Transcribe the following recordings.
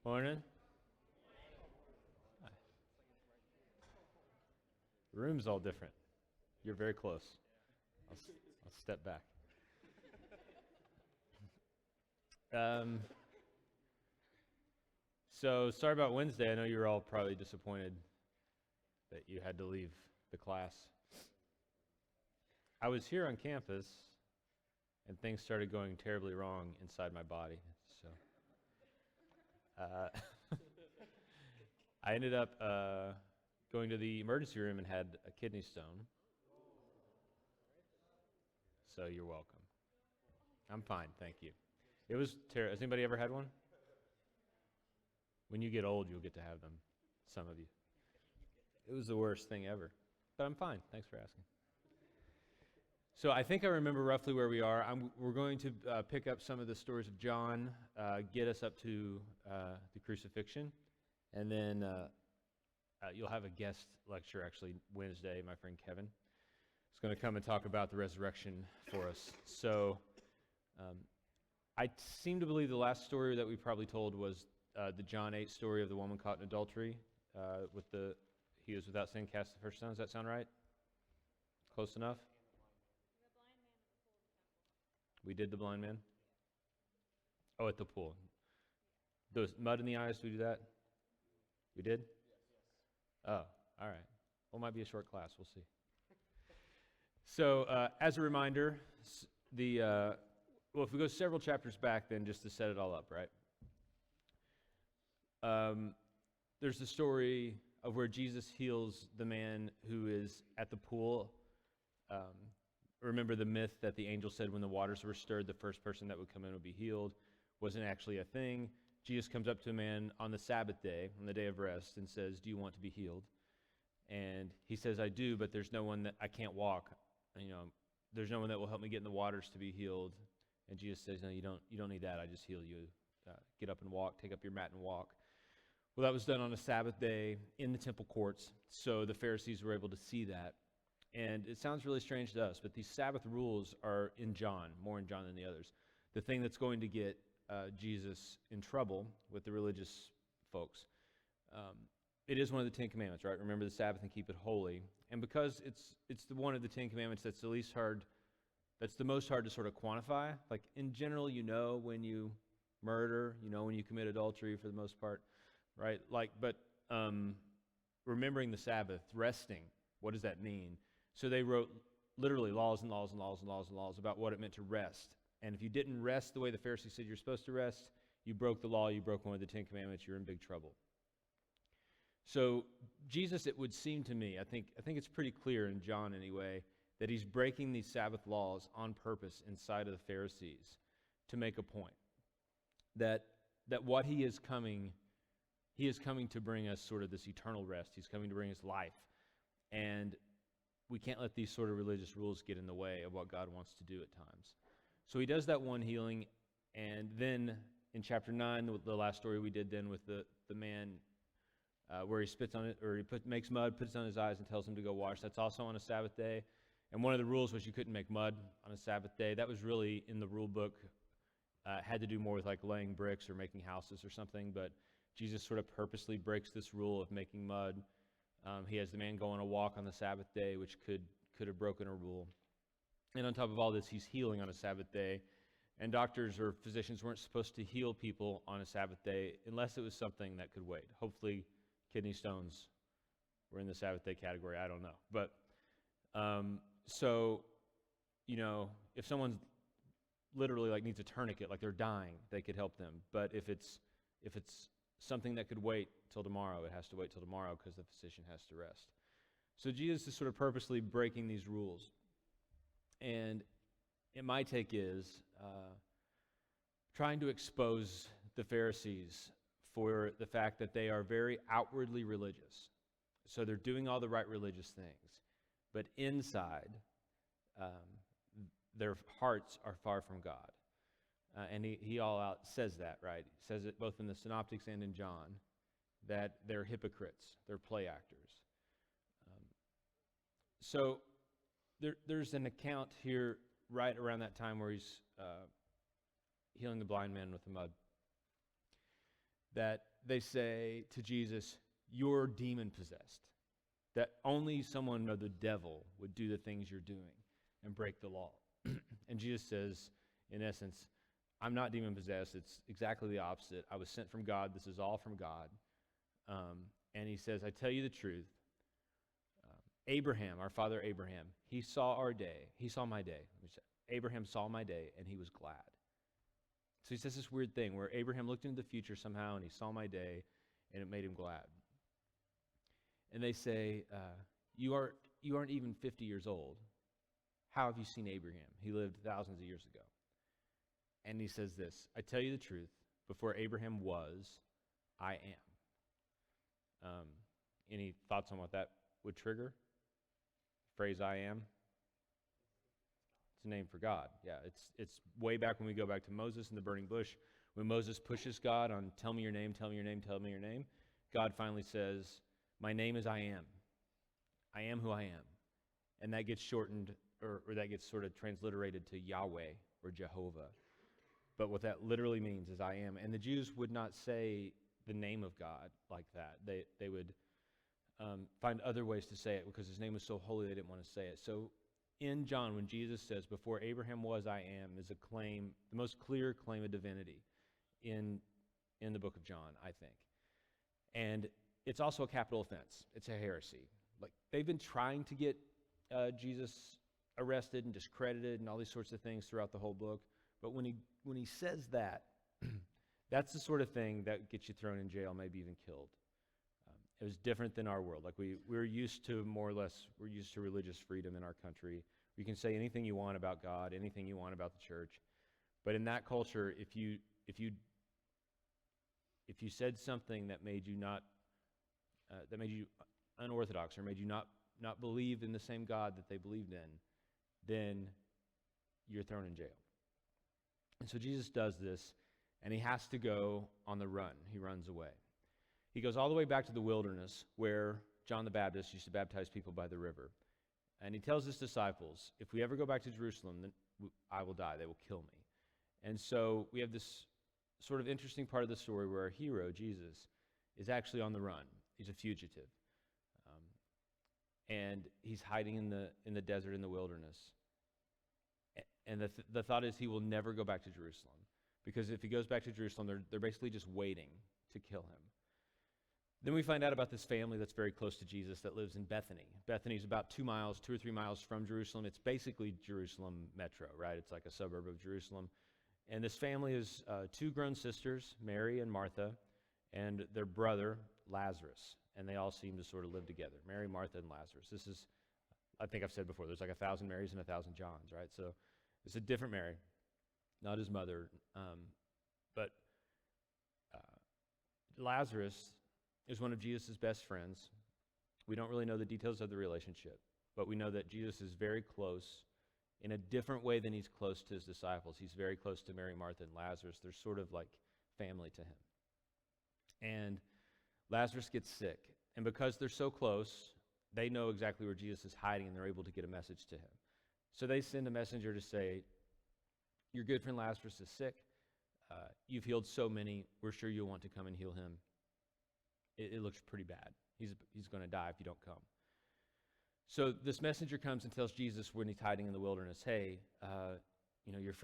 Morning. The room's all different. You're very close. I'll step back. So sorry about Wednesday. I know you were all probably disappointed that you had to leave the class. I was here on campus, and things started going terribly wrong inside my body. So I ended up going to the emergency room and had a kidney stone. So you're welcome. I'm fine, thank you. It was terrible. Has anybody ever had one? When you get old, you'll get to have them, some of you. It was the worst thing ever. But I'm fine. Thanks for asking. So I think I remember roughly where we are. We're going to pick up some of the stories of John, get us up to the crucifixion, and then you'll have a guest lecture actually Wednesday. My friend Kevin is going to come and talk about the resurrection for us. So I seem to believe the last story that we probably told was the John 8 story of the woman caught in adultery with he was without sin, cast the first stone. Does that sound right? Close enough? We did the blind man? Oh, at the pool. Those mud in the eyes, do we do that? We did? Oh, all right. Well, it might be a short class. We'll see. So, as a reminder, if we go several chapters back, then just to set it all up, right? There's the story of where Jesus heals the man who is at the pool. Remember the myth that the angel said when the waters were stirred, the first person that would come in would be healed. Wasn't actually a thing. Jesus comes up to a man on the Sabbath day, on the day of rest, and says, "Do you want to be healed?" And he says, "I do, but there's no one that I can't walk. There's no one that will help me get in the waters to be healed." And Jesus says, "No, you don't need that. I just heal you. Get up and walk. Take up your mat and walk." Well, that was done on a Sabbath day in the temple courts, so the Pharisees were able to see that. And it sounds really strange to us, but these Sabbath rules are in John, more in John than the others. The thing that's going to get Jesus in trouble with the religious folks. It is one of the Ten Commandments, right? Remember the Sabbath and keep it holy. And because it's the one of the Ten Commandments that's the least hard, that's the most hard to sort of quantify. Like in general, when you murder, when you commit adultery for the most part, right? But remembering the Sabbath, resting, what does that mean? So they wrote literally laws and laws and laws and laws and laws about what it meant to rest. And if you didn't rest the way the Pharisees said you're supposed to rest, you broke the law, you broke one of the Ten Commandments, you're in big trouble. So Jesus, it would seem to me, I think it's pretty clear in John anyway, that he's breaking these Sabbath laws on purpose inside of the Pharisees to make a point. That what he is coming to bring us sort of this eternal rest. He's coming to bring us life. And we can't let these sort of religious rules get in the way of what God wants to do at times. So he does that one healing, and then in chapter 9, the last story we did then with the man where he spits on it, or he makes mud, puts it on his eyes, and tells him to go wash. That's also on a Sabbath day. And one of the rules was you couldn't make mud on a Sabbath day. That was really in the rule book. Had to do more with like laying bricks or making houses or something, but Jesus sort of purposely breaks this rule of making mud. He has the man go on a walk on the Sabbath day, which could have broken a rule. And on top of all this, he's healing on a Sabbath day. And doctors or physicians weren't supposed to heal people on a Sabbath day unless it was something that could wait. Hopefully, kidney stones were in the Sabbath day category. I don't know. But if someone's literally needs a tourniquet, like they're dying, they could help them. But if it's something that could wait till tomorrow, it has to wait till tomorrow because the physician has to rest. So Jesus is sort of purposely breaking these rules. And my take is trying to expose the Pharisees for the fact that they are very outwardly religious. So they're doing all the right religious things. But inside, their hearts are far from God. And he all out says that, right? He says it both in the Synoptics and in John, that they're hypocrites, they're play actors. So there's an account here right around that time where he's healing the blind man with the mud, that they say to Jesus, "You're demon-possessed." That only someone of the devil would do the things you're doing and break the law. And Jesus says, in essence, I'm not demon-possessed. It's exactly the opposite. I was sent from God. This is all from God. And he says, I tell you the truth. Abraham, our father Abraham, he saw our day. He saw my day. Abraham saw my day, and he was glad. So he says this weird thing where Abraham looked into the future somehow, and he saw my day, and it made him glad. And they say, you aren't even 50 years old. How have you seen Abraham? He lived thousands of years ago. And he says this, I tell you the truth, before Abraham was, I am. Any thoughts on what that would trigger? Phrase I am? It's a name for God. Yeah, it's way back when we go back to Moses and the burning bush. When Moses pushes God on, tell me your name, tell me your name, tell me your name, God finally says, my name is I am. I am who I am. And that gets shortened, or that gets sort of transliterated to Yahweh or Jehovah. But what that literally means is I am. And the Jews would not say the name of God like that. They would find other ways to say it because his name was so holy they didn't want to say it. So in John, when Jesus says, before Abraham was, I am, is a claim, the most clear claim of divinity in the book of John, I think. And it's also a capital offense. It's a heresy. Like, they've been trying to get Jesus arrested and discredited and all these sorts of things throughout the whole book. But when he says that, that's the sort of thing that gets you thrown in jail, maybe even killed. It was different than our world. Like we're used to more or less, we're used to religious freedom in our country. You can say anything you want about God, anything you want about the church. But in that culture, if you said something that made you unorthodox or made you not believe in the same God that they believed in, then you're thrown in jail. And so Jesus does this, and he has to go on the run. He runs away. He goes all the way back to the wilderness where John the Baptist used to baptize people by the river. And he tells his disciples, if we ever go back to Jerusalem, then I will die. They will kill me. And so we have this sort of interesting part of the story where our hero, Jesus, is actually on the run. He's a fugitive. And he's hiding in the desert, in the wilderness. And the thought is he will never go back to Jerusalem. Because if he goes back to Jerusalem, they're basically just waiting to kill him. Then we find out about this family that's very close to Jesus that lives in Bethany. Bethany is about 2 or 3 miles from Jerusalem. It's basically Jerusalem metro, right? It's like a suburb of Jerusalem. And this family is 2 grown sisters, Mary and Martha, and their brother, Lazarus. And they all seem to sort of live together. Mary, Martha, and Lazarus. This is, I think I've said before, there's like 1,000 Marys and 1,000 Johns, right? So it's a different Mary, not his mother. But Lazarus is one of Jesus' best friends. We don't really know the details of the relationship, but we know that Jesus is very close in a different way than he's close to his disciples. He's very close to Mary, Martha, and Lazarus. They're sort of like family to him. And Lazarus gets sick, and because they're so close, they know exactly where Jesus is hiding, and they're able to get a message to him. So they send a messenger to say, your good friend Lazarus is sick. You've healed so many. We're sure you'll want to come and heal him. It looks pretty bad. He's going to die if you don't come. So this messenger comes and tells Jesus when he's hiding in the wilderness, hey, your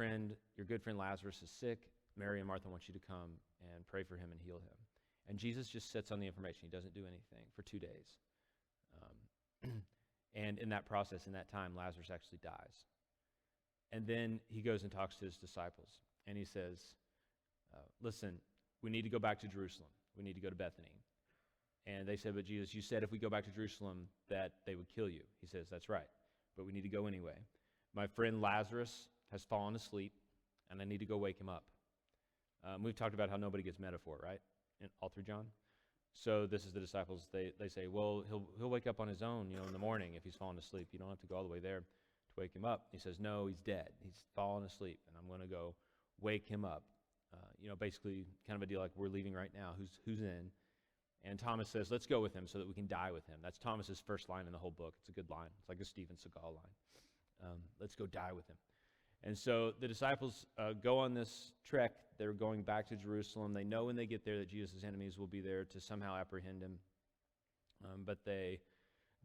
good friend Lazarus is sick. Mary and Martha want you to come and pray for him and heal him. And Jesus just sits on the information. He doesn't do anything for 2 days. And in that process, in that time, Lazarus actually dies. And then he goes and talks to his disciples. And he says, listen, we need to go back to Jerusalem. We need to go to Bethany. And they said, but Jesus, you said if we go back to Jerusalem that they would kill you. He says, that's right, but we need to go anyway. My friend Lazarus has fallen asleep, and I need to go wake him up. We've talked about how nobody gets metaphor, right? All through John. So this is the disciples. They say, well, he'll wake up on his own, in the morning if he's fallen asleep. You don't have to go all the way there to wake him up. He says, no, he's dead. He's fallen asleep, and I'm going to go wake him up. Basically kind of a deal like we're leaving right now. Who's in? And Thomas says, let's go with him so that we can die with him. That's Thomas's first line in the whole book. It's a good line. It's like a Steven Seagal line. Let's go die with him. And so the disciples go on this trek. They're going back to Jerusalem. They know when they get there that Jesus' enemies will be there to somehow apprehend him. But they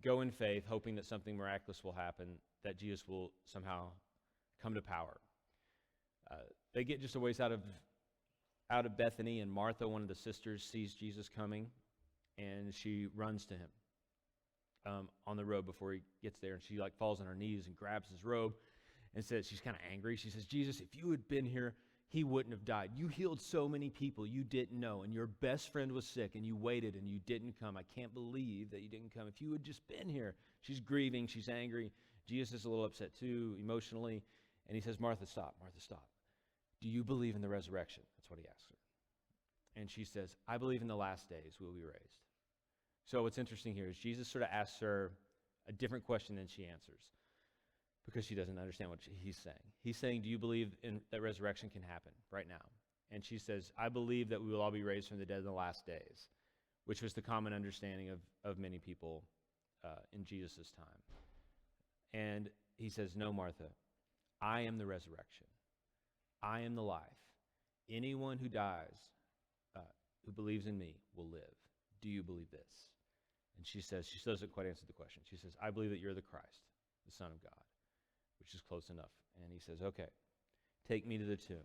go in faith, hoping that something miraculous will happen, that Jesus will somehow come to power. They get just a ways out of Bethany, and Martha, one of the sisters, sees Jesus coming, and she runs to him on the road before he gets there, and she falls on her knees and grabs his robe and says, she's kind of angry. She says, Jesus, if you had been here, he wouldn't have died. You healed so many people you didn't know, and your best friend was sick, and you waited, and you didn't come. I can't believe that you didn't come. If you had just been here. She's grieving. She's angry. Jesus is a little upset too, emotionally, and he says, Martha, stop. Martha, stop. Do you believe in the resurrection? That's what he asks her. And she says, I believe in the last days we will be raised. So what's interesting here is Jesus sort of asks her a different question than she answers, because she doesn't understand what he's saying. He's saying, do you believe that resurrection can happen right now? And she says, I believe that we will all be raised from the dead in the last days, which was the common understanding of many people in Jesus' time. And he says, no, Martha, I am the resurrection. I am the life. Anyone who dies, who believes in me, will live. Do you believe this? And she doesn't quite answer the question. She says, I believe that you're the Christ, the Son of God, which is close enough. And he says, okay, take me to the tomb.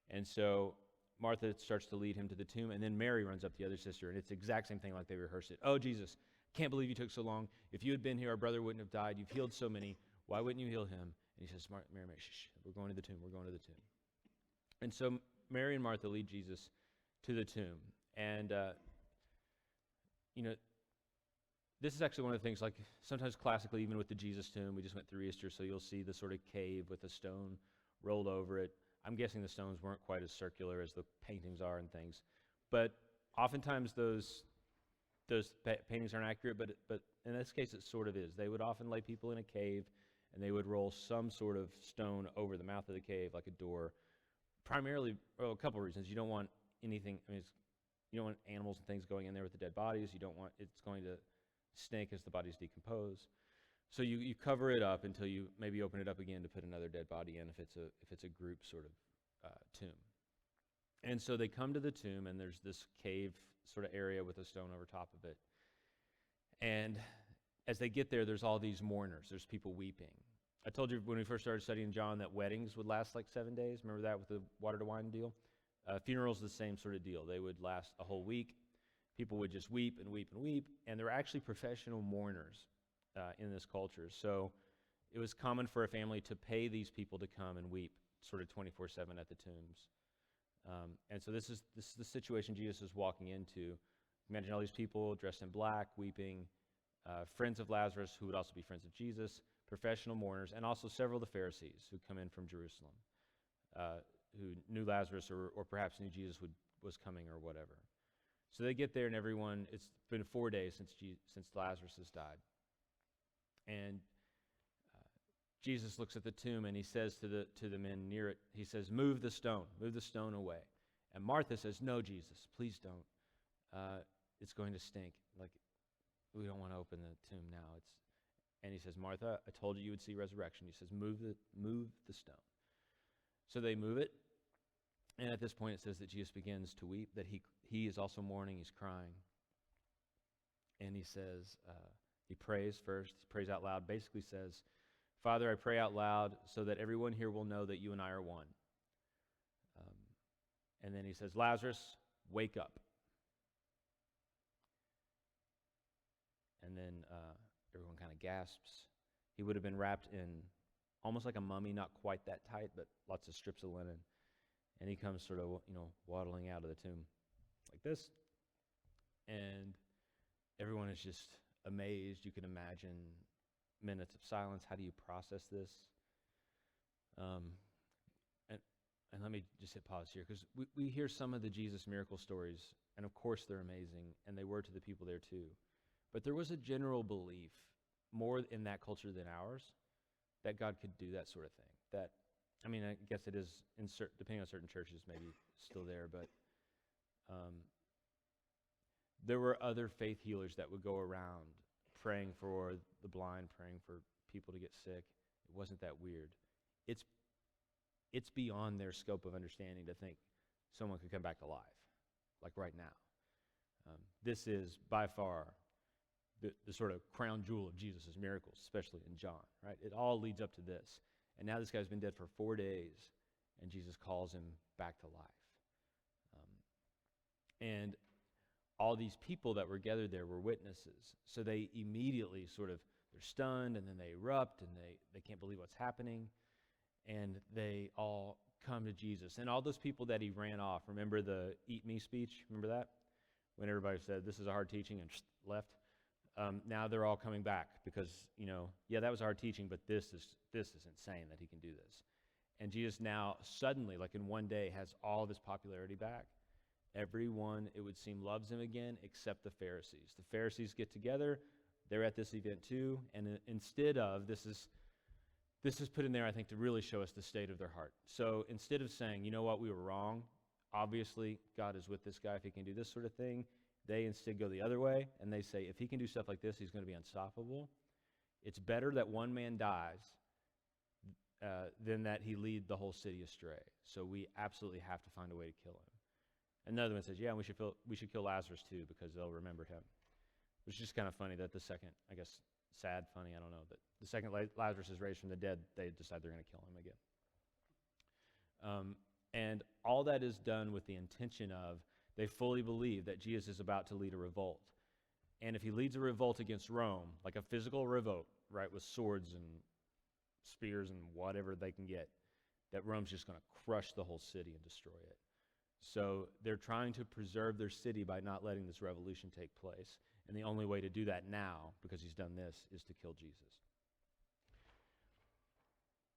And so Martha starts to lead him to the tomb, and then Mary runs up, the other sister, and it's the exact same thing like they rehearsed it. Oh, Jesus, can't believe you took so long. If you had been here, our brother wouldn't have died. You've healed so many. Why wouldn't you heal him? And he says, Mary, shh, we're going to the tomb. We're going to the tomb. And so Mary and Martha lead Jesus to the tomb. And, this is actually one of the things, sometimes classically, even with the Jesus tomb, we just went through Easter, so you'll see the sort of cave with a stone rolled over it. I'm guessing the stones weren't quite as circular as the paintings are and things. But oftentimes those paintings aren't accurate, but in this case it sort of is. They would often lay people in a cave, and they would roll some sort of stone over the mouth of the cave, like a door, primarily, a couple of reasons. You don't want anything, you don't want animals and things going in there with the dead bodies. You don't want, it's going to stink as the bodies decompose. So you cover it up until you maybe open it up again to put another dead body in if it's a group sort of tomb. And so they come to the tomb, and there's this cave sort of area with a stone over top of it. And as they get there, there's all these mourners. There's people weeping. I told you when we first started studying John that weddings would last 7 days. Remember that with the water to wine deal? Funerals, the same sort of deal. They would last a whole week. People would just weep and weep and weep. And there were actually professional mourners in this culture. So it was common for a family to pay these people to come and weep sort of 24/7 at the tombs. And so this is the situation Jesus is walking into. Imagine all these people dressed in black, weeping, friends of Lazarus who would also be friends of Jesus, professional mourners, and also several of the Pharisees who come in from Jerusalem, who knew Lazarus or perhaps knew Jesus was coming or whatever. So they get there, and everyone, it's been 4 days since Lazarus has died. And Jesus looks at the tomb, and he says to the men near it, he says, move the stone away. And Martha says, no, Jesus, please don't. It's going to stink. We don't want to open the tomb now. And he says, Martha, I told you would see resurrection. He says, move the stone. So they move it. And at this point, it says that Jesus begins to weep, that he is also mourning, he's crying. And he says, he prays first, he prays out loud, basically says, Father, I pray out loud so that everyone here will know that you and I are one. And then he says, Lazarus, wake up. And then everyone kind of gasps. He would have been wrapped in almost like a mummy, not quite that tight, but lots of strips of linen. And he comes sort of, waddling out of the tomb like this. And everyone is just amazed. You can imagine minutes of silence. How do you process this? And let me just hit pause here, because we hear some of the Jesus miracle stories, and of course they're amazing, and they were to the people there too. But there was a general belief, more in that culture than ours, that God could do that sort of thing. I guess it is, depending on certain churches, maybe still there, but there were other faith healers that would go around praying for the blind, praying for people to get sick. It wasn't that weird. It's it's beyond their scope of understanding to think someone could come back to life, like right now. This is by far the sort of crown jewel of Jesus' miracles, especially in John, right? It all leads up to this. And now this guy's been dead for 4 days, and Jesus calls him back to life. And all these people that were gathered there were witnesses. So they immediately they're stunned, and then they erupt, and they can't believe what's happening. And they all come to Jesus. And all those people that he ran off, remember the eat me speech? Remember that? When everybody said, this is a hard teaching, and left. Now they're all coming back because, that was hard teaching, but this is insane that he can do this. And Jesus now suddenly, like in one day, has all of his popularity back. Everyone, it would seem, loves him again except the Pharisees. The Pharisees get together. They're at this event too. And instead of, this is put in there, I think, to really show us the state of their heart. So instead of saying, you know what, we were wrong, obviously God is with this guy if he can do this sort of thing, they instead go the other way, and they say, if he can do stuff like this, he's going to be unstoppable. It's better that one man dies than that he lead the whole city astray. So we absolutely have to find a way to kill him. Another one says, yeah, we should kill Lazarus too because they'll remember him. Which is just kind of funny that the second, I guess, sad, funny, I don't know, that the second Lazarus is raised from the dead, they decide they're going to kill him again. And all that is done with the intention of, they fully believe that Jesus is about to lead a revolt. And if he leads a revolt against Rome, like a physical revolt, right, with swords and spears and whatever they can get, that Rome's just going to crush the whole city and destroy it. So they're trying to preserve their city by not letting this revolution take place. And the only way to do that now, because he's done this, is to kill Jesus.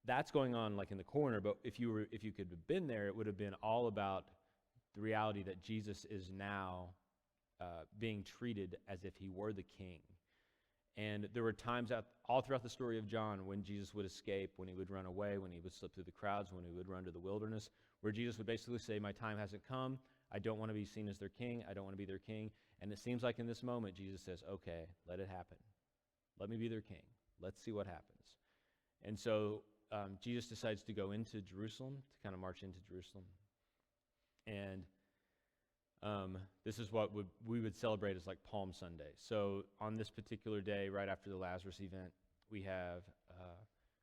That's going on like in the corner, but if you could have been there, it would have been all about the reality that Jesus is now being treated as if he were the king. And there were times all throughout the story of John when Jesus would escape, when he would run away, when he would slip through the crowds, when he would run to the wilderness, where Jesus would basically say, my time hasn't come. I don't want to be seen as their king. I don't want to be their king. And it seems like in this moment, Jesus says, okay, let it happen. Let me be their king. Let's see what happens. And so Jesus decides to go into Jerusalem, to kind of march into Jerusalem. And this is what we would celebrate as like Palm Sunday. So on this particular day, right after the Lazarus event, we have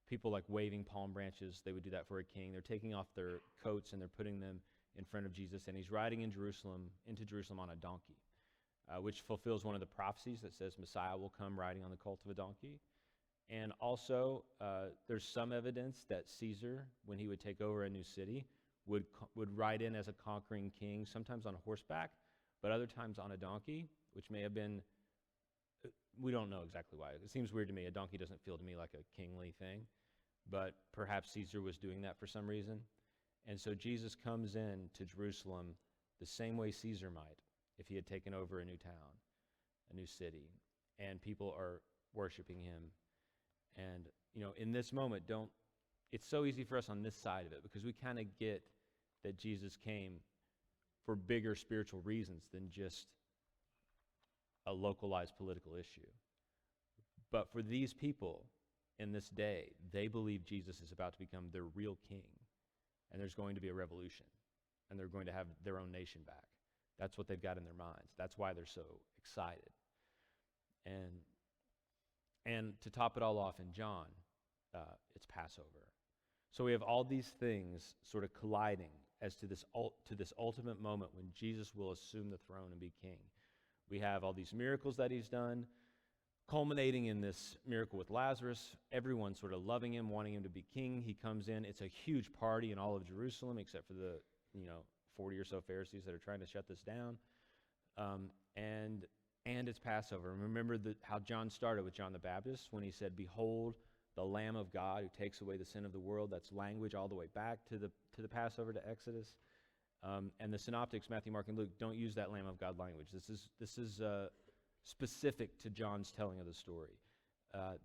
people like waving palm branches. They would do that for a king. They're taking off their coats and they're putting them in front of Jesus. And he's riding into Jerusalem on a donkey, which fulfills one of the prophecies that says Messiah will come riding on the colt of a donkey. And also, there's some evidence that Caesar, when he would take over a new city, would ride in as a conquering king, sometimes on horseback, but other times on a donkey, which may have been, we don't know exactly why. It seems weird to me. A donkey doesn't feel to me like a kingly thing, but perhaps Caesar was doing that for some reason. And so Jesus comes in to Jerusalem the same way Caesar might if he had taken over a new town, a new city, and people are worshiping him. And, in this moment, it's so easy for us on this side of it because we kind of get that Jesus came for bigger spiritual reasons than just a localized political issue. But for these people in this day, they believe Jesus is about to become their real king, and there's going to be a revolution, and they're going to have their own nation back. That's what they've got in their minds. That's why they're so excited. And to top it all off in John, it's Passover. So we have all these things sort of colliding as to this ultimate moment when Jesus will assume the throne and be king. We have all these miracles that he's done, culminating in this miracle with Lazarus, everyone sort of loving him, wanting him to be king. He comes in. It's a huge party in all of Jerusalem, except for the 40 or so Pharisees that are trying to shut this down. And it's Passover. Remember how John started with John the Baptist when he said, behold, the Lamb of God who takes away the sin of the world. That's language all the way back to the Passover, to Exodus. And the synoptics, Matthew, Mark, and Luke, don't use that Lamb of God language. This is specific to John's telling of the story,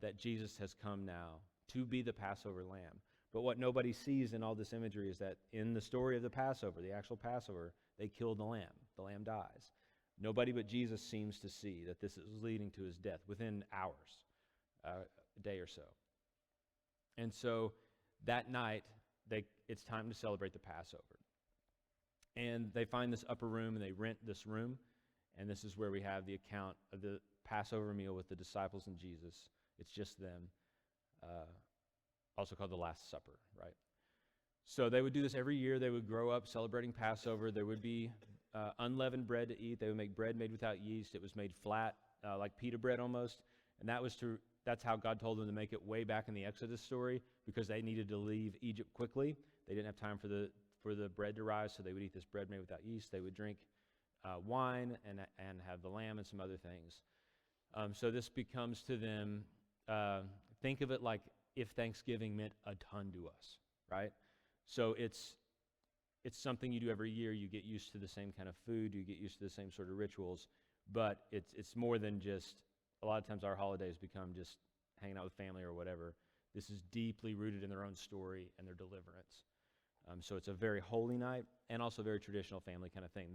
that Jesus has come now to be the Passover lamb. But what nobody sees in all this imagery is that in the story of the Passover, the actual Passover, they killed the lamb. The lamb dies. Nobody but Jesus seems to see that this is leading to his death within hours, a day or so. And so that night, it's time to celebrate the Passover. And they find this upper room, and they rent this room, and this is where we have the account of the Passover meal with the disciples and Jesus. It's just them, also called the Last Supper, right? So they would do this every year. They would grow up celebrating Passover. There would be unleavened bread to eat. They would make bread made without yeast. It was made flat, like pita bread almost, and that's how God told them to make it way back in the Exodus story, because they needed to leave Egypt quickly. They didn't have time for the bread to rise, so they would eat this bread made without yeast. They would drink wine and have the lamb and some other things. So this becomes to them, think of it like if Thanksgiving meant a ton to us, right? So it's something you do every year. You get used to the same kind of food. You get used to the same sort of rituals. But it's more than just, a lot of times our holidays become just hanging out with family or whatever. This is deeply rooted in their own story and their deliverance. So it's a very holy night and also a very traditional family kind of thing.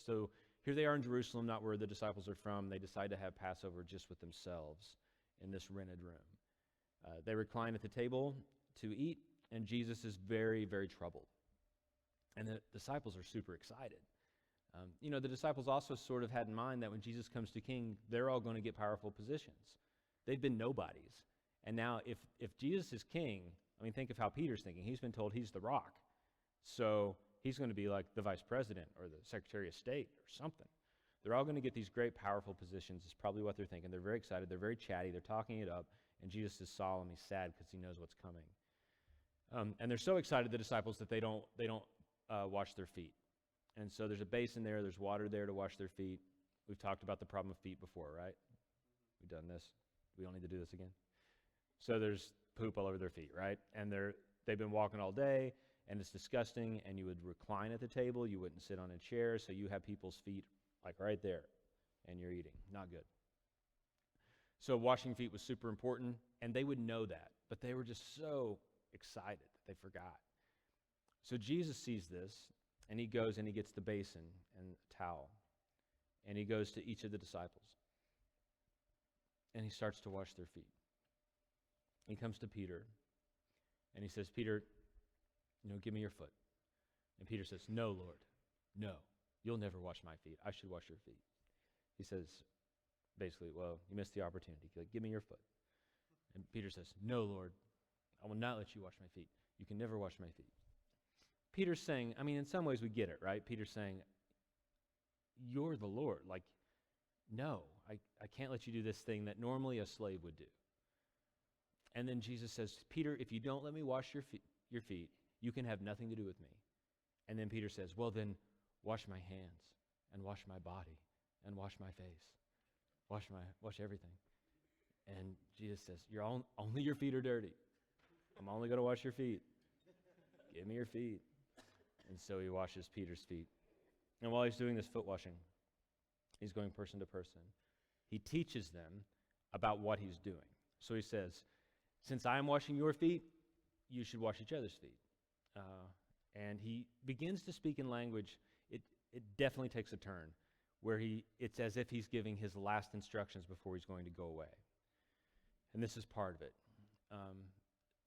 So here they are in Jerusalem, not where the disciples are from. They decide to have Passover just with themselves in this rented room. They recline at the table to eat, and Jesus is very, very troubled. And the disciples are super excited. The disciples also sort of had in mind that when Jesus comes to king, they're all going to get powerful positions. They've been nobodies. And now if Jesus is king, I mean, think of how Peter's thinking. He's been told he's the rock. So he's going to be like the vice president or the secretary of state or something. They're all going to get these great, powerful positions is probably what they're thinking. They're very excited. They're very chatty. They're talking it up. And Jesus is solemn. He's sad because he knows what's coming. And they're so excited, the disciples, that they don't wash their feet. And so there's a basin there. There's water there to wash their feet. We've talked about the problem of feet before, right? We've done this. We don't need to do this again. So there's poop all over their feet, right? And they've been walking all day, and it's disgusting, and you would recline at the table. You wouldn't sit on a chair, so you have people's feet like right there, and you're eating. Not good. So washing feet was super important, and they would know that, but they were just so excited that they forgot. So Jesus sees this, and he goes and he gets the basin and a towel, and he goes to each of the disciples, and he starts to wash their feet. He comes to Peter, and he says, Peter, give me your foot. And Peter says, no, Lord, no, you'll never wash my feet. I should wash your feet. He says, basically, well, you missed the opportunity. Like, give me your foot. And Peter says, no, Lord, I will not let you wash my feet. You can never wash my feet. Peter's saying, I mean, in some ways we get it, right? Peter's saying, you're the Lord. Like, no, I can't let you do this thing that normally a slave would do. And then Jesus says, Peter, if you don't let me wash your feet, you can have nothing to do with me. And then Peter says, well, then wash my hands and wash my body and wash my face. Wash everything. And Jesus says, only your feet are dirty. I'm only going to wash your feet. Give me your feet. And so he washes Peter's feet. And while he's doing this foot washing, he's going person to person. He teaches them about what he's doing. So he says, since I am washing your feet, you should wash each other's feet. And he begins to speak in language. It definitely takes a turn where it's as if he's giving his last instructions before he's going to go away. And this is part of it.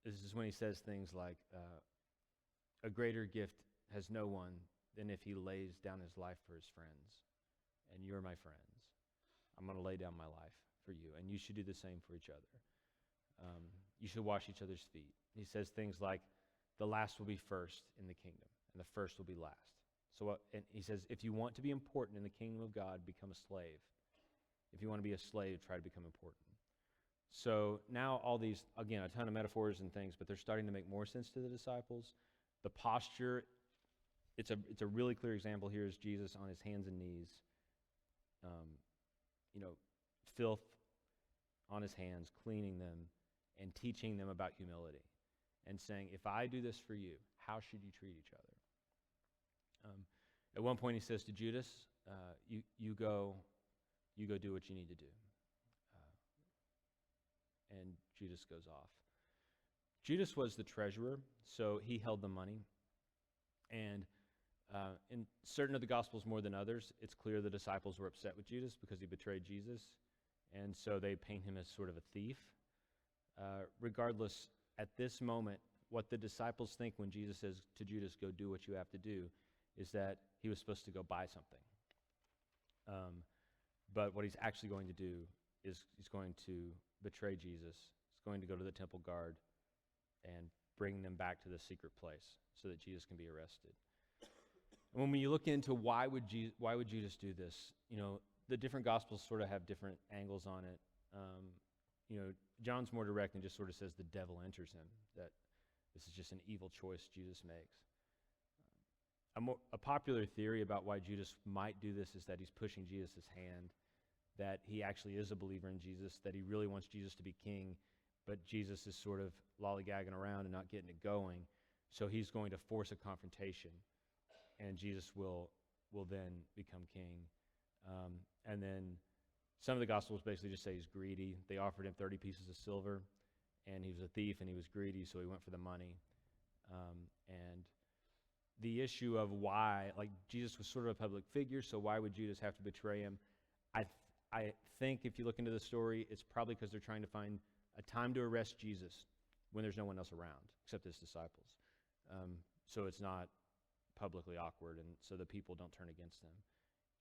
This is when he says things like, a greater gift has no one than if he lays down his life for his friends. And you're my friends. I'm going to lay down my life for you. And you should do the same for each other. You should wash each other's feet. He says things like, the last will be first in the kingdom, and the first will be last. So and he says, if you want to be important in the kingdom of God, become a slave. If you want to be a slave, try to become important. So now all these, again, a ton of metaphors and things, but they're starting to make more sense to the disciples. The posture, it's a really clear example here is Jesus on his hands and knees, filth on his hands, cleaning them, and teaching them about humility, and saying, if I do this for you, how should you treat each other? At one point he says to Judas, you go do what you need to do. And Judas goes off. Judas was the treasurer, so he held the money. And in certain of the Gospels more than others, it's clear the disciples were upset with Judas because he betrayed Jesus, and so they paint him as sort of a thief. Regardless, at this moment, what the disciples think when Jesus says to Judas, go do what you have to do, is that he was supposed to go buy something. But what he's actually going to do is he's going to betray Jesus. He's going to go to the temple guard and bring them back to the secret place so that Jesus can be arrested. And when you look into why would Judas do this, the different Gospels sort of have different angles on it. John's more direct and just sort of says the devil enters him, that this is just an evil choice Judas makes. A popular theory about why Judas might do this is that he's pushing Jesus' hand, that he actually is a believer in Jesus, that he really wants Jesus to be king, but Jesus is sort of lollygagging around and not getting it going, so he's going to force a confrontation, and Jesus will then become king. And then some of the Gospels basically just say he's greedy. They offered him 30 pieces of silver, and he was a thief, and he was greedy, so he went for the money. And the issue of why, Jesus was sort of a public figure, so why would Judas have to betray him? I think if you look into the story, it's probably because they're trying to find a time to arrest Jesus when there's no one else around except his disciples. So it's not publicly awkward, and so the people don't turn against them.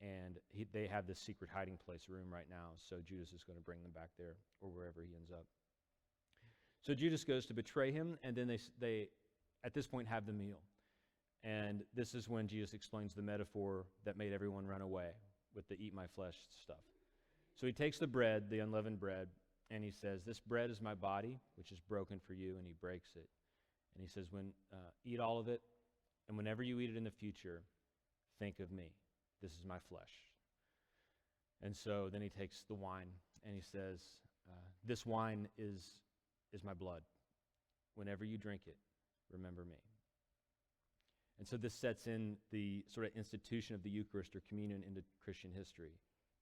And they have this secret hiding place room right now, so Judas is going to bring them back there or wherever he ends up. So Judas goes to betray him, and then they at this point have the meal. And this is when Jesus explains the metaphor that made everyone run away with the eat my flesh stuff. So he takes the bread, the unleavened bread, and he says, this bread is my body, which is broken for you, and he breaks it. And he says, eat all of it, and whenever you eat it in the future, think of me. This is my flesh. And so then he takes the wine, and he says, this wine is my blood. Whenever you drink it, remember me. And so this sets in the sort of institution of the Eucharist or communion into Christian history.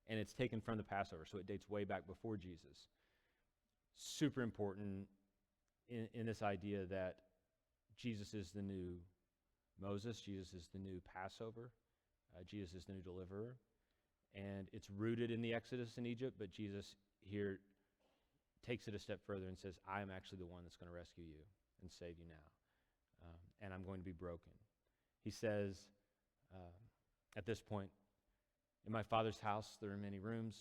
And it's taken from the Passover, so it dates way back before Jesus. Super important in this idea that Jesus is the new Moses, Jesus is the new Passover, Jesus is the new deliverer. And it's rooted in the Exodus in Egypt, but Jesus here takes it a step further and says, I am actually the one that's going to rescue you and save you now. And I'm going to be broken. He says, at this point, in my Father's house there are many rooms,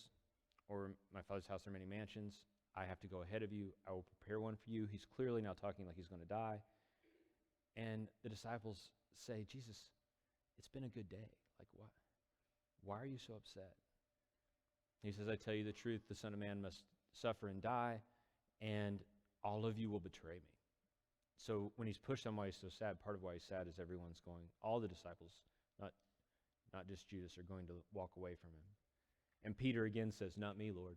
or in my Father's house there are many mansions. I have to go ahead of you. I will prepare one for you. He's clearly now talking like he's going to die. And the disciples say, Jesus, it's been a good day. Like, what? Why are you so upset? He says, I tell you the truth, the Son of Man must suffer and die, and all of you will betray me. So when he's pushed on why he's so sad, part of why he's sad is everyone's going, all the disciples, not just Judas, are going to walk away from him. And Peter again says, not me, Lord.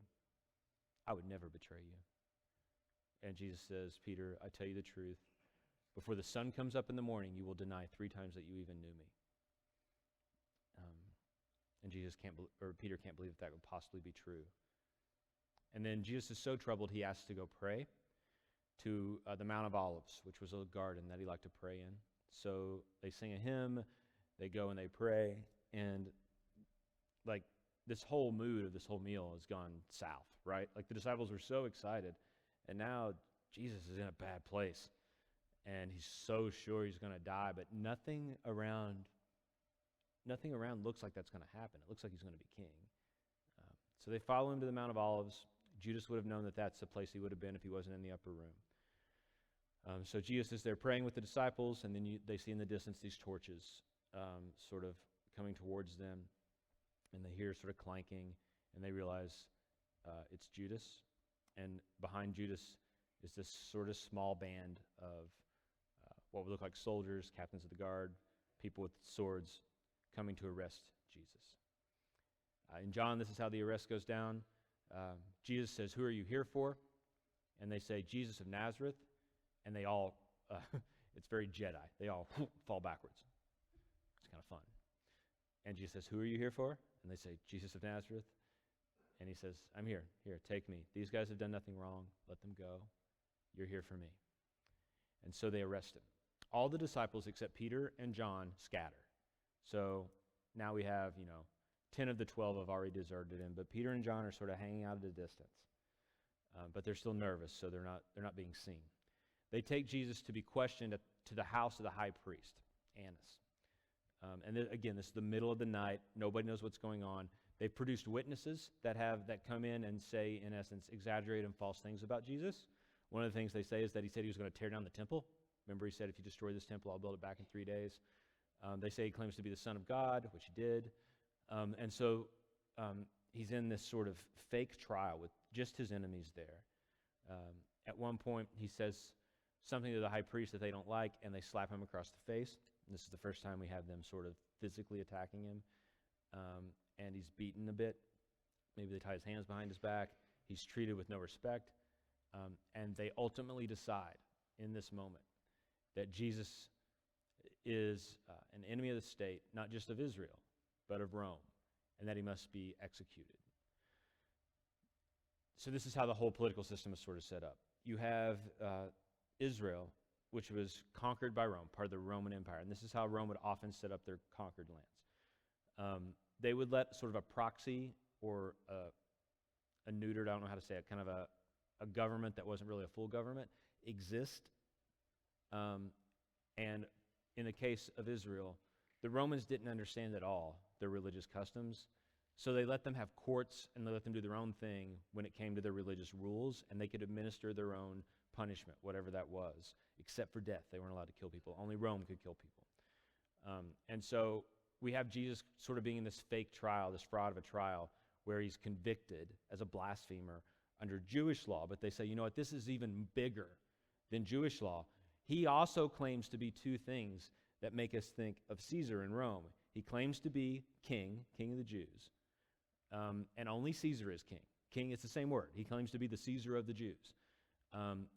I would never betray you. And Jesus says, Peter, I tell you the truth. Before the sun comes up in the morning, you will deny 3 times that you even knew me. And Peter can't believe that would possibly be true. And then Jesus is so troubled, he asks to go pray to the Mount of Olives, which was a garden that he liked to pray in. So they sing a hymn, they go and they pray, and this whole mood of this whole meal has gone south, right? The disciples were so excited, and now Jesus is in a bad place, and he's so sure he's going to die, but nothing around looks like that's going to happen. It looks like he's going to be king. So they follow him to the Mount of Olives. Judas would have known that that's the place he would have been if he wasn't in the upper room. So Jesus is there praying with the disciples, and then they see in the distance these torches sort of coming towards them, and they hear sort of clanking, and they realize it's Judas. And behind Judas is this sort of small band of what would look like soldiers, captains of the guard, people with swords coming to arrest Jesus. In John, this is how the arrest goes down. Jesus says, who are you here for? And they say, Jesus of Nazareth. And they all, it's very Jedi. They all fall backwards. It's kind of fun. And Jesus says, who are you here for? And they say, Jesus of Nazareth. And he says, I'm here. Here, take me. These guys have done nothing wrong. Let them go. You're here for me. And so they arrest him. All the disciples except Peter and John scatter. So now we have, 10 of the 12 have already deserted him, but Peter and John are sort of hanging out at a distance. But they're still nervous, so they're not being seen. They take Jesus to be questioned to the house of the high priest, Annas. Again, this is the middle of the night. Nobody knows what's going on. They've produced witnesses that come in and say, in essence, exaggerate and false things about Jesus. One of the things they say is that he said he was going to tear down the temple. Remember, he said, if you destroy this temple, I'll build it back in 3 days. They say he claims to be the Son of God, which he did. He's in this sort of fake trial with just his enemies there. At one point, he says something to the high priest that they don't like, and they slap him across the face. And this is the first time we have them sort of physically attacking him. And he's beaten a bit. Maybe they tie his hands behind his back. He's treated with no respect. And they ultimately decide in this moment that Jesus is an enemy of the state, not just of Israel, but of Rome, and that he must be executed. So this is how the whole political system is sort of set up. You have Israel, which was conquered by Rome, part of the Roman Empire, and this is how Rome would often set up their conquered lands. They would let sort of a proxy or a neutered, I don't know how to say it, kind of a government that wasn't really a full government exist. And in the case of Israel, the Romans didn't understand at all their religious customs, so they let them have courts and they let them do their own thing when it came to their religious rules, and they could administer their own punishment, whatever that was, except for death. They weren't allowed to kill people. Only Rome could kill people. And so we have Jesus sort of being in this fake trial, this fraud of a trial, where he's convicted as a blasphemer under Jewish law. But they say, you know what, this is even bigger than Jewish law. He also claims to be two things that make us think of Caesar in Rome. He claims to be king of the Jews, and only Caesar is king. King is the same word. He claims to be the Caesar of the Jews.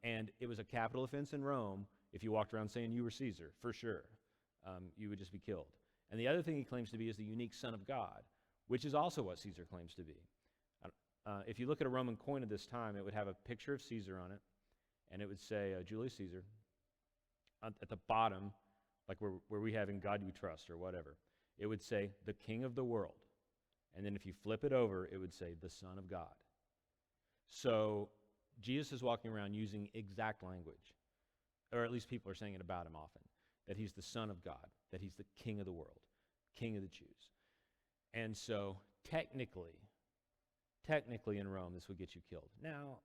And it was a capital offense in Rome if you walked around saying you were Caesar, for sure. You would just be killed. And the other thing he claims to be is the unique Son of God, which is also what Caesar claims to be. If you look at a Roman coin of this time, it would have a picture of Caesar on it, and it would say Julius Caesar. At the bottom, like where we have in God You Trust or whatever, it would say the King of the world. And then if you flip it over, it would say the Son of God. So Jesus is walking around using exact language, or at least people are saying it about him often, that he's the Son of God, that he's the King of the world, King of the Jews. And so technically in Rome, this would get you killed. Now,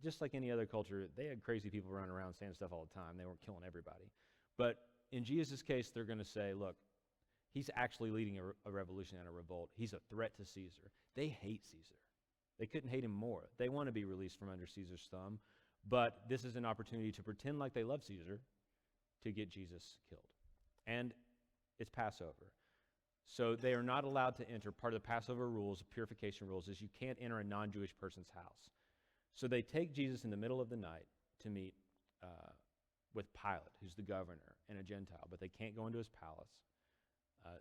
just like any other culture, they had crazy people running around saying stuff all the time. They weren't killing everybody. But in Jesus' case, they're going to say, look, he's actually leading a revolution and a revolt. He's a threat to Caesar. They hate Caesar. They couldn't hate him more. They want to be released from under Caesar's thumb. But this is an opportunity to pretend like they love Caesar to get Jesus killed. And it's Passover. So they are not allowed to enter. Part of the Passover rules, purification rules, is you can't enter a non-Jewish person's house. So they take Jesus in the middle of the night to meet with Pilate, who's the governor, and a Gentile, but they can't go into his palace.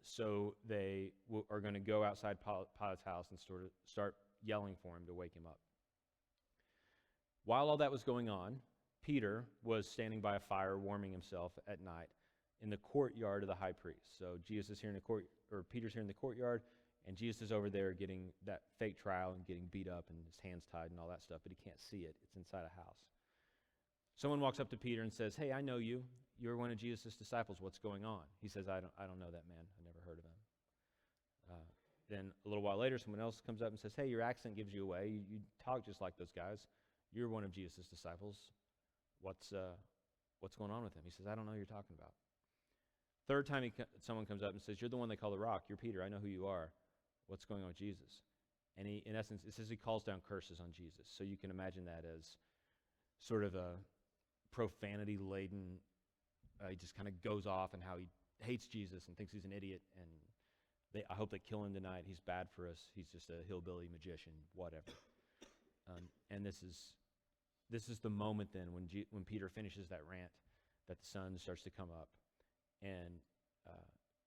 So they are going to go outside Pilate's house and sort of start yelling for him to wake him up. While all that was going on, Peter was standing by a fire warming himself at night in the courtyard of the high priest. So Jesus is here in the Peter's here in the courtyard, and Jesus is over there getting that fake trial and getting beat up and his hands tied and all that stuff, but he can't see it. It's inside a house. Someone walks up to Peter and says, "Hey, I know you. You're one of Jesus' disciples. What's going on?" He says, I don't know that man. I never heard of him. Then a little while later, someone else comes up and says, "Hey, your accent gives you away. You talk just like those guys. You're one of Jesus' disciples. What's going on with him?" He says, "I don't know who you're talking about." Third time someone comes up and says, "You're the one they call the Rock. You're Peter. I know who you are. What's going on with Jesus?" And he, in essence, it says he calls down curses on Jesus. So you can imagine that as sort of a profanity-laden, he just kind of goes off and how he hates Jesus and thinks he's an idiot, and I hope they kill him tonight. He's bad for us. He's just a hillbilly magician, whatever. And this is the moment then when Peter finishes that rant, that the sun starts to come up, and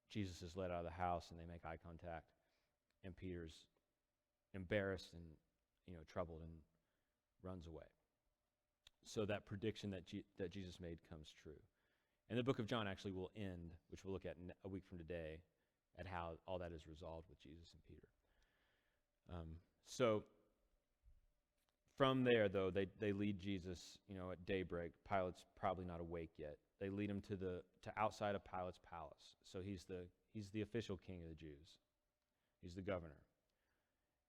Jesus is led out of the house, and they make eye contact, and Peter's embarrassed and troubled and runs away. So that prediction that Jesus made comes true. And the book of John actually will end, which we'll look at a week from today, at how all that is resolved with Jesus and Peter. So From there, though, they lead Jesus, at daybreak. Pilate's probably not awake yet. They lead him to outside of Pilate's palace. So he's the official king of the Jews. He's the governor.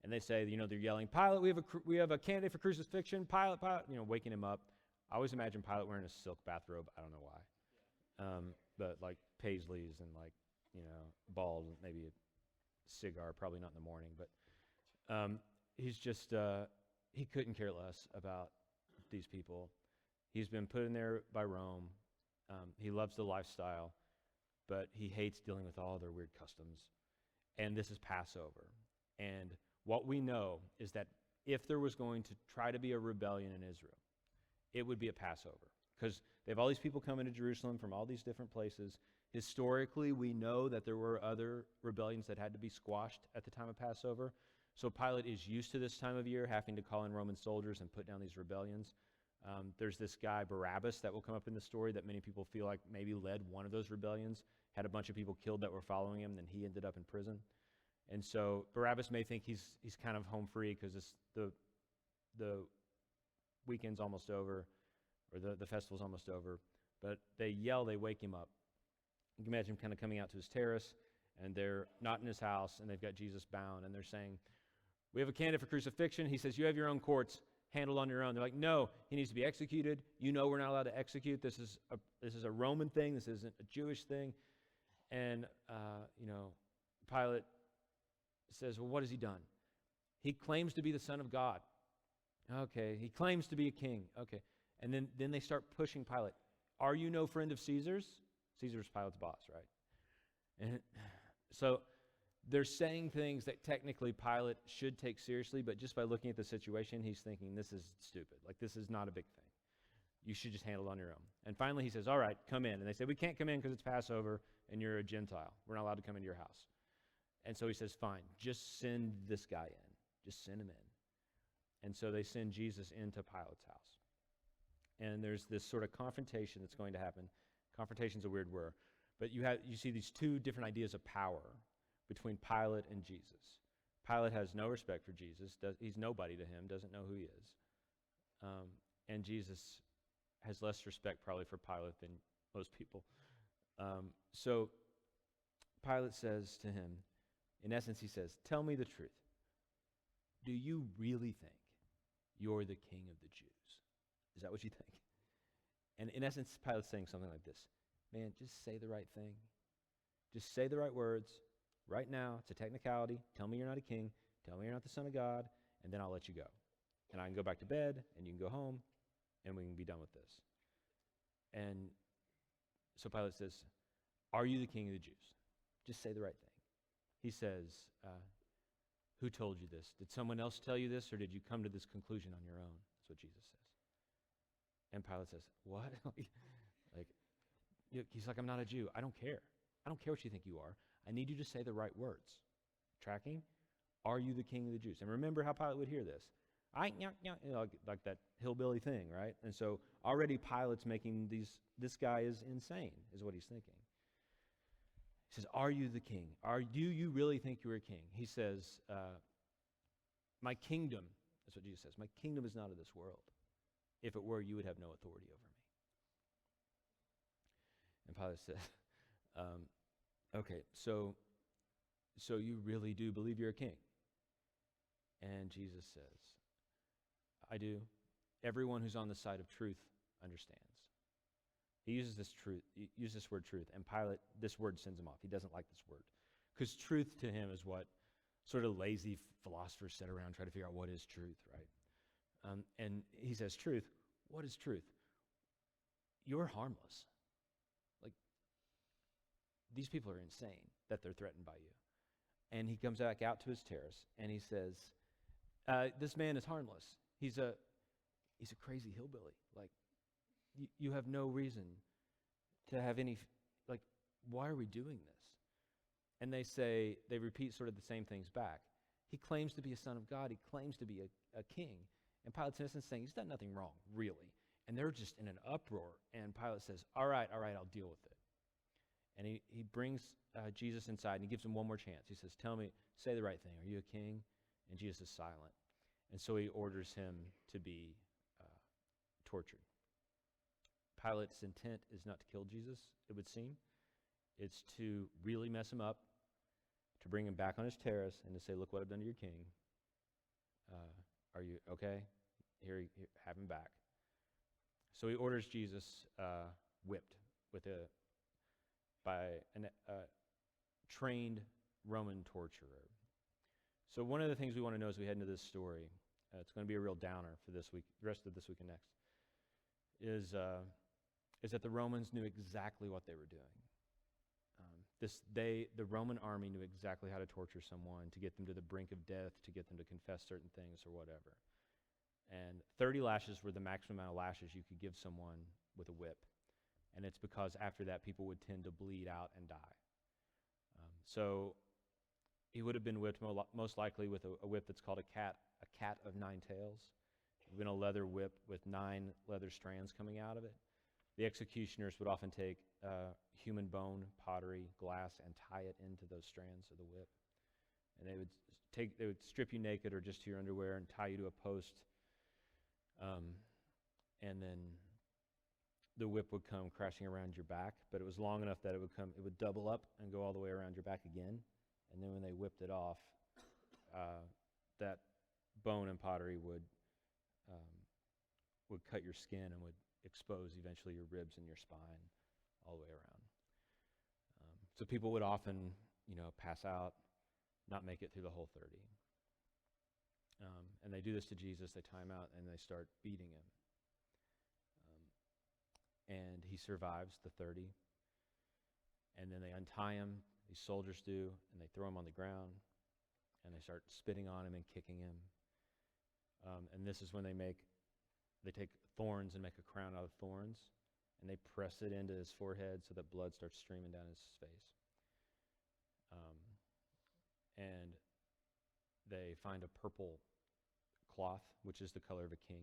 And they say, they're yelling, Pilate, we have a candidate for crucifixion. Pilate, waking him up. I always imagine Pilate wearing a silk bathrobe. I don't know why. But like paisleys and bald, maybe a cigar, probably not in the morning. But he's just, he couldn't care less about these people. He's been put in there by Rome. He loves the lifestyle, but he hates dealing with all their weird customs. And this is Passover. And what we know is that if there was going to try to be a rebellion in Israel, it would be a Passover. Because they have all these people coming to Jerusalem from all these different places. Historically, we know that there were other rebellions that had to be squashed at the time of Passover. So Pilate is used to this time of year having to call in Roman soldiers and put down these rebellions. There's this guy, Barabbas, that will come up in the story that many people feel like maybe led one of those rebellions, had a bunch of people killed that were following him, then he ended up in prison. And so Barabbas may think he's kind of home free because the weekend's almost over, or the festival's almost over. But they yell, they wake him up. You can imagine him kind of coming out to his terrace, and they're not in his house, and they've got Jesus bound, and they're saying, we have a candidate for crucifixion. He says, you have your own courts, handled on your own. They're like, no, he needs to be executed. We're not allowed to execute. This is a Roman thing. This isn't a Jewish thing. And, Pilate says, well, what has he done? He claims to be the Son of God. Okay, he claims to be a king. Okay. And then they start pushing Pilate. Are you no friend of Caesar's? Caesar's Pilate's boss, right? And so they're saying things that technically Pilate should take seriously, but just by looking at the situation, he's thinking, this is stupid. Like, this is not a big thing. You should just handle it on your own. And finally he says, all right, come in. And they say, we can't come in because it's Passover and you're a Gentile. We're not allowed to come into your house. And so he says, fine, just send this guy in. Just send him in. And so they send Jesus into Pilate's house. And there's this sort of confrontation that's going to happen. Confrontation's a weird word. But you see these two different ideas of power between Pilate and Jesus. Pilate has no respect for Jesus. He's nobody to him, doesn't know who he is. And Jesus has less respect probably for Pilate than most people. So Pilate says to him, in essence, he says, tell me the truth. Do you really think you're the king of the Jews? Is that what you think? And in essence, Pilate's saying something like this. Man, just say the right thing. Just say the right words. Right now, it's a technicality. Tell me you're not a king. Tell me you're not the Son of God, and then I'll let you go. And I can go back to bed, and you can go home, and we can be done with this. And so Pilate says, are you the king of the Jews? Just say the right thing. He says, who told you this? Did someone else tell you this, or did you come to this conclusion on your own? That's what Jesus says. And Pilate says, what? He's like, I'm not a Jew. I don't care. I don't care what you think you are. I need you to say the right words. Tracking? Are you the king of the Jews? And remember how Pilate would hear this. Like that hillbilly thing, right? And so already Pilate's making this guy is insane, is what he's thinking. He says, are you the king? Do you really think you're a king? He says, my kingdom, that's what Jesus says, my kingdom is not of this world. If it were, you would have no authority over me. And Pilate says, okay, so you really do believe you're a king? And Jesus says, I do. Everyone who's on the side of truth understands. He uses this word truth, and Pilate, this word sends him off. He doesn't like this word. Because truth to him is what sort of lazy philosophers sit around try to figure out what is truth, right? And he says, truth, what is truth? You're harmless. Like, these people are insane that they're threatened by you. And he comes back out to his terrace, and he says, this man is harmless. He's a crazy hillbilly. Like, you have no reason to have any, like, why are we doing this? And they repeat sort of the same things back. He claims to be a son of God. He claims to be a king. And Pilate's in essence saying, he's done nothing wrong, really. And they're just in an uproar. And Pilate says, all right, I'll deal with it. And he brings Jesus inside, and he gives him one more chance. He says, tell me, say the right thing. Are you a king? And Jesus is silent. And so he orders him to be tortured. Pilate's intent is not to kill Jesus, it would seem. It's to really mess him up, to bring him back on his terrace and to say, look what I've done to your king. Are you okay? Here, have him back. So he orders Jesus whipped by a trained Roman torturer. So one of the things we want to know as we head into this story, it's going to be a real downer for this week, the rest of this week and next, is that the Romans knew exactly what they were doing. The Roman army knew exactly how to torture someone, to get them to the brink of death, to get them to confess certain things or whatever. And 30 lashes were the maximum amount of lashes you could give someone with a whip. And it's because after that, people would tend to bleed out and die. So he would have been whipped most likely with a whip that's called a cat of nine tails. It would have been a leather whip with 9 leather strands coming out of it. The executioners would often take human bone, pottery, glass, and tie it into those strands of the whip. And they would strip you naked or just to your underwear and tie you to a post. And then the whip would come crashing around your back, but it was long enough that it would double up and go all the way around your back again. And then when they whipped it off, that bone and pottery would cut your skin and would expose eventually your ribs and your spine all the way around. So people would often, pass out, not make it through the whole 30. And they do this to Jesus. They tie him out and they start beating him. And he survives the 30. And then they untie him, these soldiers do, and they throw him on the ground. And they start spitting on him and kicking him. And this is when they take thorns and make a crown out of thorns. And they press it into his forehead so that blood starts streaming down his face. And they find a purple cloth, which is the color of a king,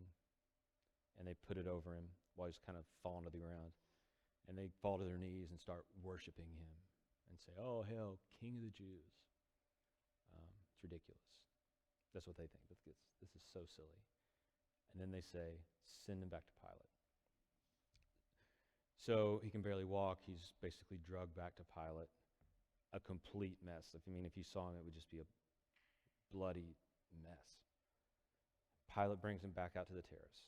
and they put it over him while he's kind of falling to the ground. And they fall to their knees and start worshiping him and say, "Oh, hail, King of the Jews." It's ridiculous. That's what they think. This is so silly. And then they say, "Send him back to Pilate." So he can barely walk. He's basically drugged back to Pilate. A complete mess. If you saw him, it would just be a bloody mess. Pilate brings him back out to the terrace.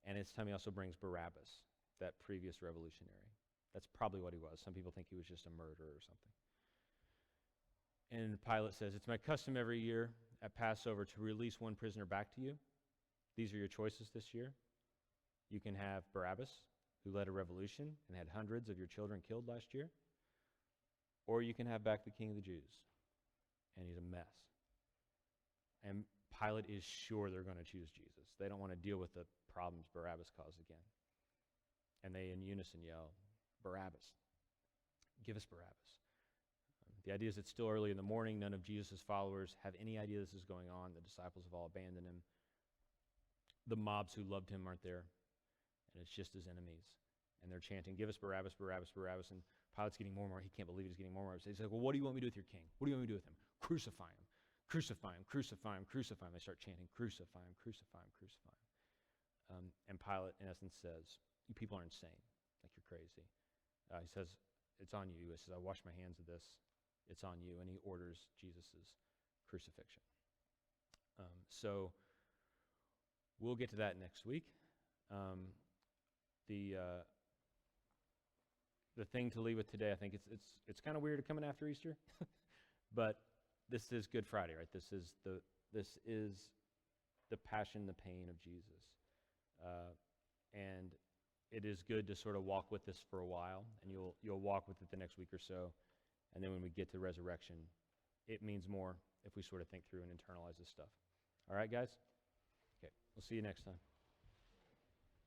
And this time he also brings Barabbas, that previous revolutionary. That's probably what he was. Some people think he was just a murderer or something. And Pilate says, "It's my custom every year at Passover to release one prisoner back to you. These are your choices this year. You can have Barabbas, who led a revolution and had hundreds of your children killed last year. Or you can have back the King of the Jews." And he's a mess. And Pilate is sure they're going to choose Jesus. They don't want to deal with the problems Barabbas caused again. And they in unison yell, "Barabbas. Give us Barabbas." The idea is it's still early in the morning. None of Jesus' followers have any idea this is going on. The disciples have all abandoned him. The mobs who loved him aren't there. And it's just his enemies. And they're chanting, "Give us Barabbas, Barabbas, Barabbas." And Pilate's getting more and more. He can't believe he's getting more and more. So he's like, "Well, what do you want me to do with your king? What do you want me to do with him? Crucify him. Crucify him, crucify him, crucify him." They start chanting, "Crucify him, crucify him, crucify him." And Pilate, in essence, says, "You people are insane. Like, you're crazy." He says, "It's on you." He says, "I wash my hands of this. It's on you." And he orders Jesus' crucifixion. So we'll get to that next week. The thing to leave with today, I think it's kind of weird coming after Easter, but this is Good Friday, right? This is the passion, the pain of Jesus, and it is good to sort of walk with this for a while, and you'll walk with it the next week or so, and then when we get to resurrection, it means more if we sort of think through and internalize this stuff. All right, guys? Okay, we'll see you next time.